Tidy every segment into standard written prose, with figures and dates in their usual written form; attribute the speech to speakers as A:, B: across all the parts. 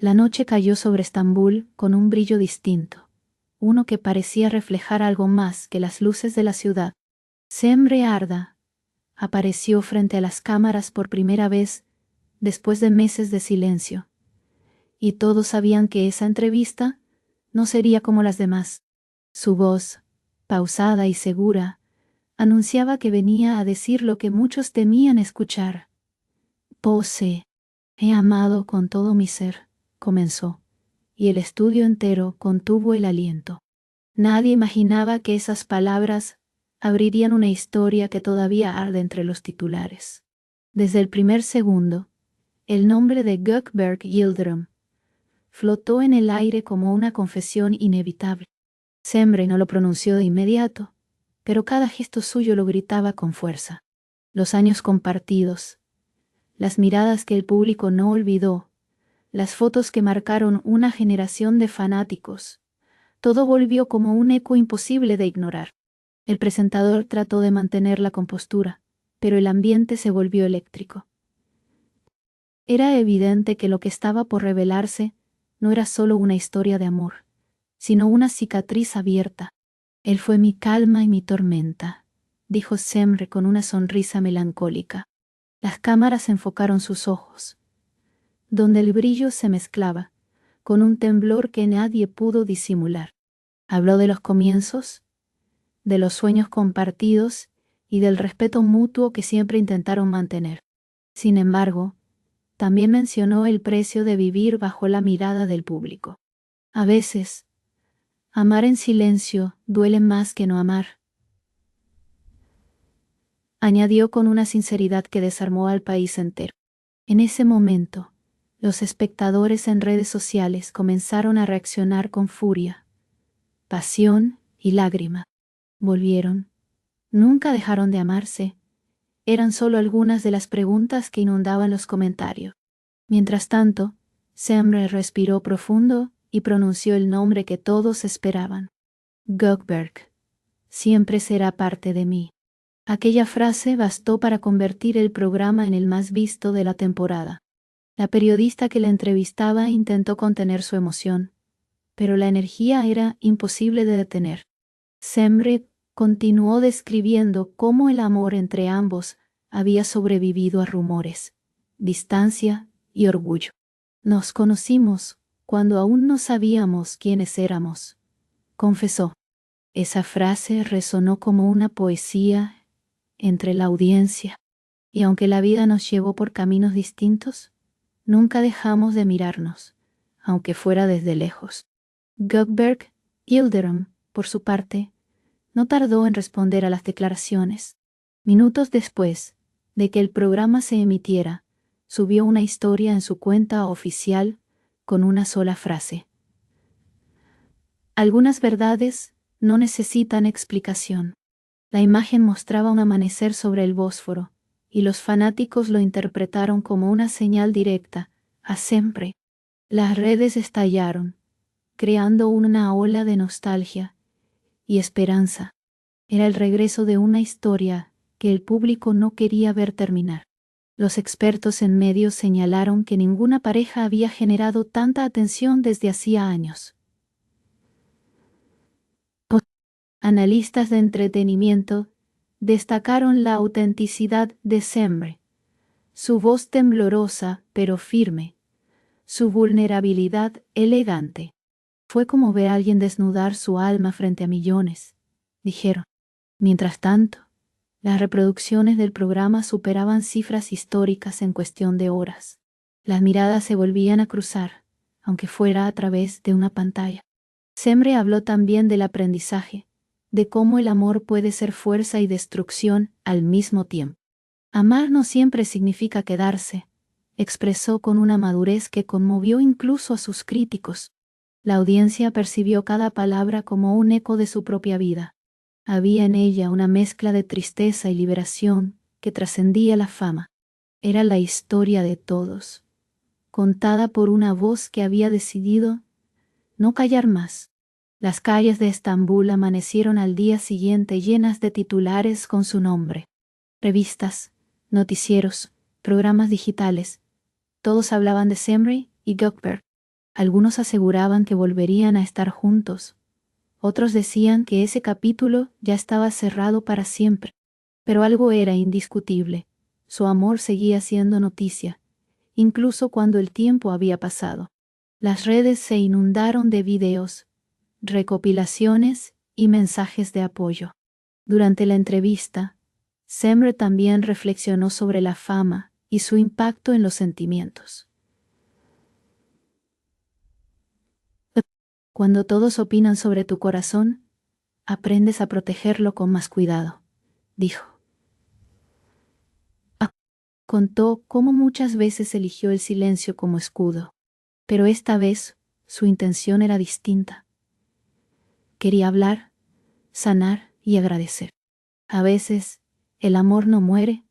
A: La noche cayó sobre Estambul con un brillo distinto, uno que parecía reflejar algo más que las luces de la ciudad. Semre Arda apareció frente a las cámaras por primera vez después de meses de silencio, y todos sabían que esa entrevista no sería como las demás. Su voz, pausada y segura, anunciaba que venía a decir lo que muchos temían escuchar. Pose, he amado con todo mi ser, comenzó, y el estudio entero contuvo el aliento. Nadie imaginaba que esas palabras abrirían una historia que todavía arde entre los titulares. Desde el primer segundo, el nombre de Gökberk Yildirim flotó en el aire como una confesión inevitable. Semre no lo pronunció de inmediato, pero cada gesto suyo lo gritaba con fuerza. Los años compartidos, las miradas que el público no olvidó, las fotos que marcaron una generación de fanáticos, todo volvió como un eco imposible de ignorar. El presentador trató de mantener la compostura, pero el ambiente se volvió eléctrico. Era evidente que lo que estaba por revelarse no era solo una historia de amor, sino una cicatriz abierta. Él fue mi calma y mi tormenta, dijo Semre con una sonrisa melancólica. Las cámaras enfocaron sus ojos, donde el brillo se mezclaba con un temblor que nadie pudo disimular. Habló de los comienzos, de los sueños compartidos y del respeto mutuo que siempre intentaron mantener. Sin embargo, también mencionó el precio de vivir bajo la mirada del público. A veces, amar en silencio duele más que no amar, añadió con una sinceridad que desarmó al país entero. En ese momento, los espectadores en redes sociales comenzaron a reaccionar con furia, pasión y lágrima. Volvieron. Nunca dejaron de amarse. Eran solo algunas de las preguntas que inundaban los comentarios. Mientras tanto, Semre respiró profundo y pronunció el nombre que todos esperaban. Gökberk, siempre será parte de mí. Aquella frase bastó para convertir el programa en el más visto de la temporada. La periodista que la entrevistaba intentó contener su emoción, pero la energía era imposible de detener. Semre continuó describiendo cómo el amor entre ambos había sobrevivido a rumores, distancia y orgullo. Nos conocimos cuando aún no sabíamos quiénes éramos, confesó. Esa frase resonó como una poesía entre la audiencia, y aunque la vida nos llevó por caminos distintos, nunca dejamos de mirarnos, aunque fuera desde lejos. Gökberk Yildirim, por su parte, no tardó en responder a las declaraciones. Minutos después de que el programa se emitiera, subió una historia en su cuenta oficial con una sola frase. Algunas verdades no necesitan explicación. La imagen mostraba un amanecer sobre el Bósforo, y los fanáticos lo interpretaron como una señal directa a Semre. Las redes estallaron, creando una ola de nostalgia y esperanza. Era el regreso de una historia que el público no quería ver terminar. Los expertos en medios señalaron que ninguna pareja había generado tanta atención desde hacía años. Analistas de entretenimiento destacaron la autenticidad de Semre, su voz temblorosa pero firme, su vulnerabilidad elegante. Fue como ver a alguien desnudar su alma frente a millones, dijeron. Mientras tanto, las reproducciones del programa superaban cifras históricas en cuestión de horas. Las miradas se volvían a cruzar, aunque fuera a través de una pantalla. Semre habló también del aprendizaje, de cómo el amor puede ser fuerza y destrucción al mismo tiempo. Amar no siempre significa quedarse, expresó con una madurez que conmovió incluso a sus críticos. La audiencia percibió cada palabra como un eco de su propia vida. Había en ella una mezcla de tristeza y liberación que trascendía la fama. Era la historia de todos, contada por una voz que había decidido no callar más. Las calles de Estambul amanecieron al día siguiente llenas de titulares con su nombre. Revistas, noticieros, programas digitales, todos hablaban de Semre y Gökberk. Algunos aseguraban que volverían a estar juntos. Otros decían que ese capítulo ya estaba cerrado para siempre. Pero algo era indiscutible. Su amor seguía siendo noticia, incluso cuando el tiempo había pasado. Las redes se inundaron de videos, recopilaciones y mensajes de apoyo. Durante la entrevista, Semre también reflexionó sobre la fama y su impacto en los sentimientos. Cuando todos opinan sobre tu corazón, aprendes a protegerlo con más cuidado, dijo. Contó cómo muchas veces eligió el silencio como escudo, pero esta vez su intención era distinta. Quería hablar, sanar y agradecer. A veces, el amor no muere,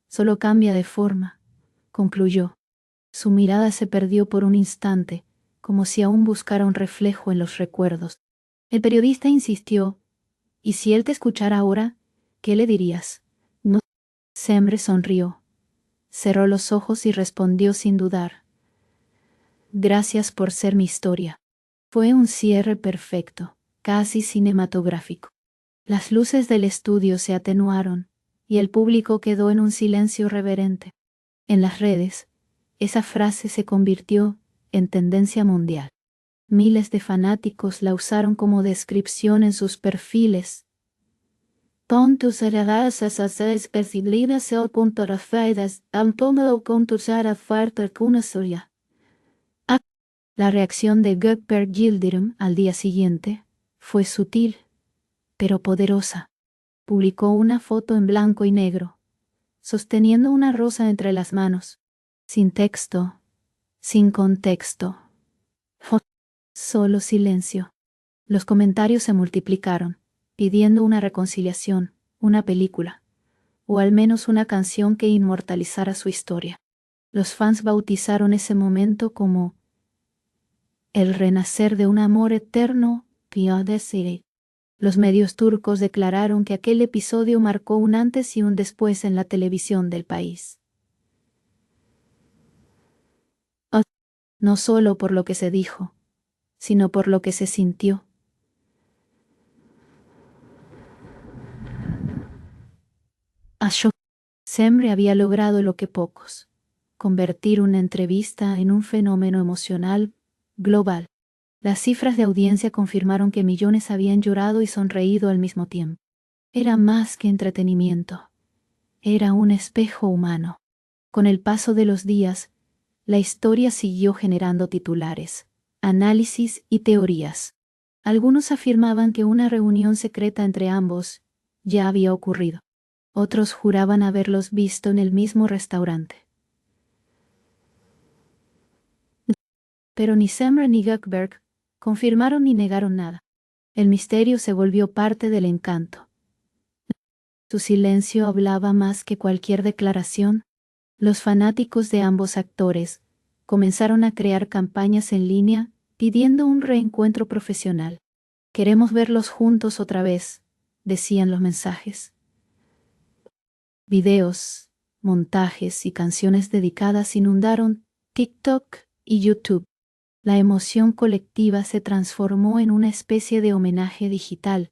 A: solo cambia de forma, concluyó. Su mirada se perdió por un instante, como si aún buscara un reflejo en los recuerdos. El periodista insistió, ¿y si él te escuchara ahora, qué le dirías? No. Semre sonrió, cerró los ojos y respondió sin dudar. Gracias por ser mi historia. Fue un cierre perfecto, casi cinematográfico. Las luces del estudio se atenuaron y el público quedó en un silencio reverente. En las redes, esa frase se convirtió en tendencia mundial. Miles de fanáticos la usaron como descripción en sus perfiles. Tontos heredas esas especialidades o puntorafaidas, ampomo contusar a fuerte una soya. La reacción de Gökberg Yildirim al día siguiente fue sutil, pero poderosa. Publicó una foto en blanco y negro, sosteniendo una rosa entre las manos, sin texto, sin contexto. Solo silencio. Los comentarios se multiplicaron, pidiendo una reconciliación, una película, o al menos una canción que inmortalizara su historia. Los fans bautizaron ese momento como el renacer de un amor eterno, Piyadesiri. Los medios turcos declararon que aquel episodio marcó un antes y un después en la televisión del país. No solo por lo que se dijo, sino por lo que se sintió. Semre había logrado lo que pocos: convertir una entrevista en un fenómeno emocional global. Las cifras de audiencia confirmaron que millones habían llorado y sonreído al mismo tiempo. Era más que entretenimiento. Era un espejo humano. Con el paso de los días, la historia siguió generando titulares, análisis y teorías. Algunos afirmaban que una reunión secreta entre ambos ya había ocurrido. Otros juraban haberlos visto en el mismo restaurante. Pero ni Semre ni Gökberg confirmaron ni negaron nada. El misterio se volvió parte del encanto. Su silencio hablaba más que cualquier declaración. Los fanáticos de ambos actores comenzaron a crear campañas en línea pidiendo un reencuentro profesional. Queremos verlos juntos otra vez, decían los mensajes. Videos, montajes y canciones dedicadas inundaron TikTok y YouTube. La emoción colectiva se transformó en una especie de homenaje digital.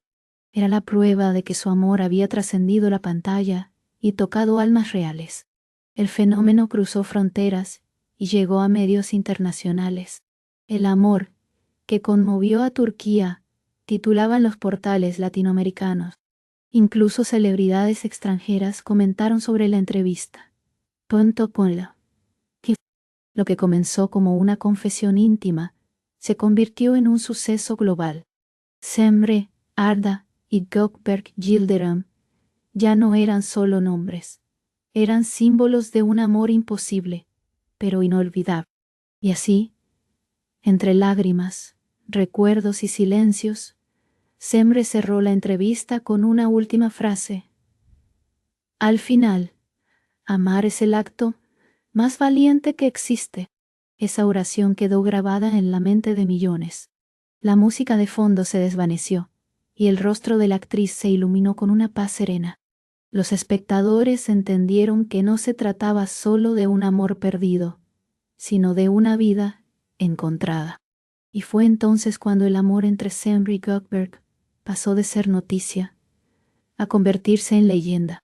A: Era la prueba de que su amor había trascendido la pantalla y tocado almas reales. El fenómeno cruzó fronteras y llegó a medios internacionales. El amor, que conmovió a Turquía, titulaban los portales latinoamericanos. Incluso celebridades extranjeras comentaron sobre la entrevista. Lo que comenzó como una confesión íntima se convirtió en un suceso global. Semre, Arda y Gökberg Yildirim ya no eran solo nombres. Eran símbolos de un amor imposible, pero inolvidable. Y así, entre lágrimas, recuerdos y silencios, Semre cerró la entrevista con una última frase. Al final, amar es el acto más valiente que existe. Esa oración quedó grabada en la mente de millones. La música de fondo se desvaneció, y el rostro de la actriz se iluminó con una paz serena. Los espectadores entendieron que no se trataba solo de un amor perdido, sino de una vida encontrada. Y fue entonces cuando el amor entre Semri y Gökberg pasó de ser noticia a convertirse en leyenda.